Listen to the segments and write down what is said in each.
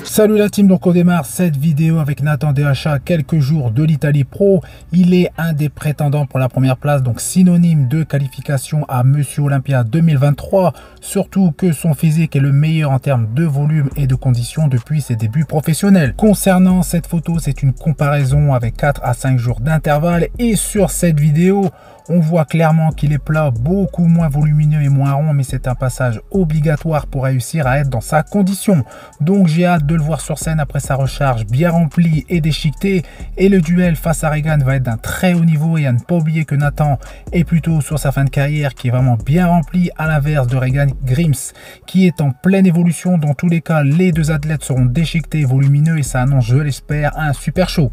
Salut la team, donc on démarre cette vidéo avec Nathan Deacha, quelques jours de l'Italie Pro. Il est un des prétendants pour la première place, donc synonyme de qualification à Monsieur Olympia 2023. Surtout que son physique est le meilleur en termes de volume et de conditions depuis ses débuts professionnels. Concernant cette photo, c'est une comparaison avec 4 à 5 jours d'intervalle. Et sur cette vidéo, on voit clairement qu'il est plat, beaucoup moins volumineux et moins rond, mais c'est un passage obligatoire pour réussir à être dans sa condition. Donc j'ai hâte de le voir sur scène après sa recharge bien remplie et déchiquetée. Et le duel face à Regan va être d'un très haut niveau, et à ne pas oublier que Nathan est plutôt sur sa fin de carrière qui est vraiment bien remplie, à l'inverse de Regan Grimes qui est en pleine évolution. Dans tous les cas, les deux athlètes seront déchiquetés et volumineux, et ça annonce, je l'espère, un super show.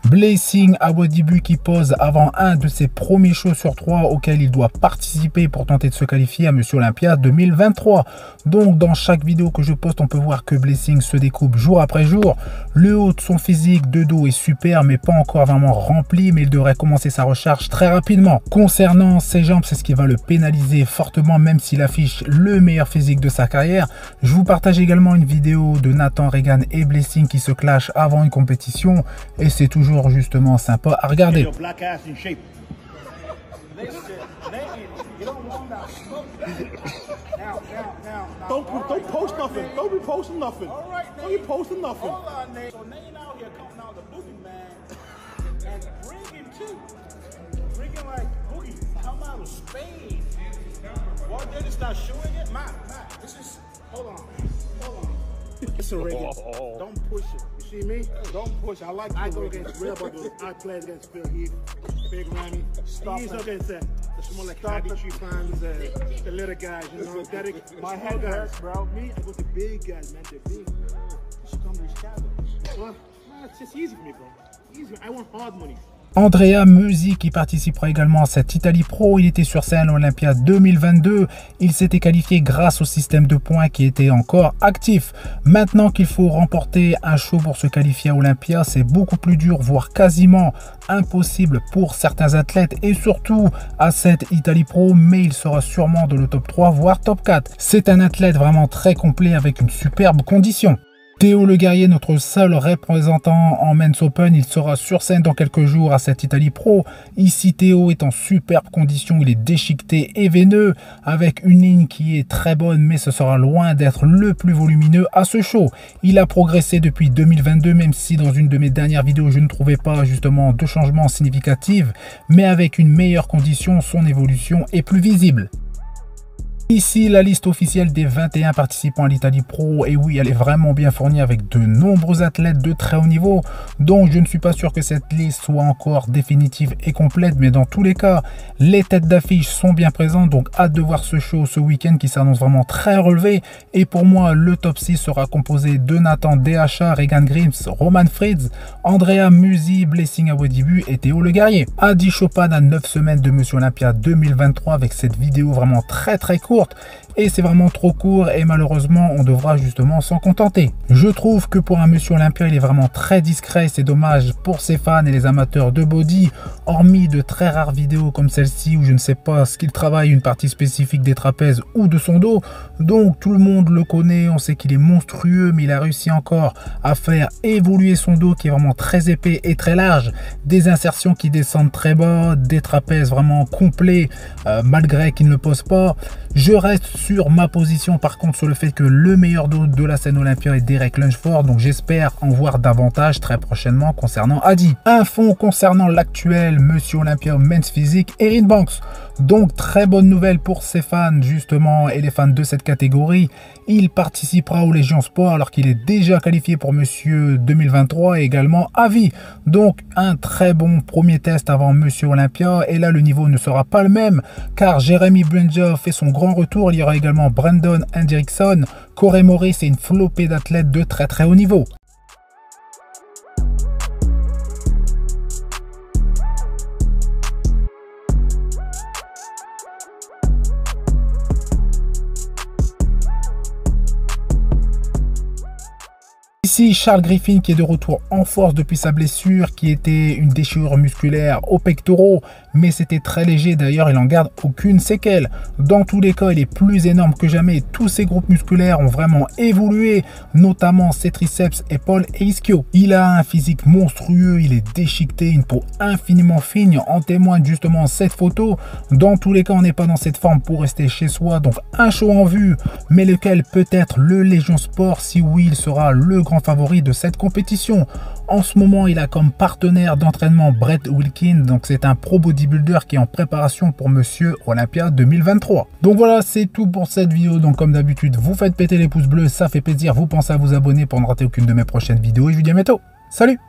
Blessing Awodibu qui pose avant un de ses premiers shows sur 3 auxquels il doit participer pour tenter de se qualifier à Monsieur Olympia 2023. Donc dans chaque vidéo que je poste, on peut voir que Blessing se découpe jour après jour. Le haut de son physique de dos est super, mais pas encore vraiment rempli, mais il devrait commencer sa recharge très rapidement. Concernant ses jambes, c'est ce qui va le pénaliser fortement, même s'il affiche le meilleur physique de sa carrière. Je vous partage également une vidéo de Nathan, Regan et Blessing qui se clashent avant une compétition, et c'est toujours justement sympa à regarder. Don't post nothing. Don't be posting nothing. Don't be posting nothing. So Nate out here coming out the boogeyman and bringing too. Bringing like Boogie come out of Spain. Walt Dennis not showing it. Matt, this is, hold on. Listen, Reagan, don't push it. You see me? Don't push. I go against real brothers. I play against Phil Heath, Big Ramy. He's against the small like Happy Tree Fans, the little guys, you know. Derek, my head hurts, bro. Me, I go to big guys, man. They're big. You should come to Chicago. Well, it's just easy for me, bro. Easy. I want hard money. Andrea Musi qui participera également à cette Italie Pro. Il était sur scène à l'Olympia 2022. Il s'était qualifié grâce au système de points qui était encore actif. Maintenant qu'il faut remporter un show pour se qualifier à Olympia, c'est beaucoup plus dur, voire quasiment impossible pour certains athlètes, et surtout à cette Italie Pro, mais il sera sûrement dans le top 3 voire top 4. C'est un athlète vraiment très complet avec une superbe condition. Théo Le Guerrier, notre seul représentant en Men's Open, il sera sur scène dans quelques jours à cette Italie Pro. Ici, Théo est en superbe condition, il est déchiqueté et veineux, avec une ligne qui est très bonne, mais ce sera loin d'être le plus volumineux à ce show. Il a progressé depuis 2022, même si dans une de mes dernières vidéos, je ne trouvais pas justement de changement significatif, mais avec une meilleure condition, son évolution est plus visible. Ici, la liste officielle des 21 participants à l'Italie Pro, et oui, elle est vraiment bien fournie avec de nombreux athlètes de très haut niveau, donc je ne suis pas sûr que cette liste soit encore définitive et complète, mais dans tous les cas, les têtes d'affiche sont bien présentes, donc hâte de voir ce show ce week-end qui s'annonce vraiment très relevé. Et pour moi, le top 6 sera composé de Nathan Deacha, Regan Grimes, Roman Fritz, Andrea Musi, Blessing Awodibu et Théo Le Guerrier. Adi Chopin à 9 semaines de Monsieur Olympia 2023 avec cette vidéo vraiment très courte. Et c'est vraiment trop court, et malheureusement on devra justement s'en contenter. Je trouve que pour un Monsieur Olympia, il est vraiment très discret. C'est dommage pour ses fans et les amateurs de body, hormis de très rares vidéos comme celle-ci où je ne sais pas ce qu'il travaille une partie spécifique des trapèzes ou de son dos. Donc tout le monde le connaît, on sait qu'il est monstrueux, mais il a réussi encore à faire évoluer son dos qui est vraiment très épais et très large, des insertions qui descendent très bas, des trapèzes vraiment complets malgré qu'il ne pose pas. Je reste sur ma position par contre sur le fait que le meilleur de la scène Olympia est Derek Lunsford, donc j'espère en voir davantage très prochainement concernant Adi. Info concernant l'actuel Monsieur Olympia Men's Physique, Erin Banks. Donc très bonne nouvelle pour ses fans justement et les fans de cette catégorie. Il participera aux Légion Sport alors qu'il est déjà qualifié pour Monsieur 2023 et également à vie. Donc un très bon premier test avant Monsieur Olympia, et là le niveau ne sera pas le même car Jeremy Brunja fait son grand retour. Il y aura également Brandon Hendrickson, Corey Morris et une flopée d'athlètes de très haut niveau. Ici, Charles Griffin qui est de retour en force depuis sa blessure, qui était une déchirure musculaire aux pectoraux, mais c'était très léger, d'ailleurs il n'en garde aucune séquelle. Dans tous les cas, il est plus énorme que jamais, tous ses groupes musculaires ont vraiment évolué, notamment ses triceps, épaules et ischio. Il a un physique monstrueux, il est déchiqueté, une peau infiniment fine, en témoigne justement cette photo. Dans tous les cas, on n'est pas dans cette forme pour rester chez soi, donc un show en vue, mais lequel peut être le Légion Sport? Si oui, il sera le grand favori de cette compétition. En ce moment, il a comme partenaire d'entraînement Brett Wilkin, donc c'est un pro bodybuilder qui est en préparation pour Monsieur Olympia 2023. Donc voilà, c'est tout pour cette vidéo. Donc comme d'habitude, vous faites péter les pouces bleus, ça fait plaisir. Vous pensez à vous abonner pour ne rater aucune de mes prochaines vidéos et je vous dis à bientôt. Salut!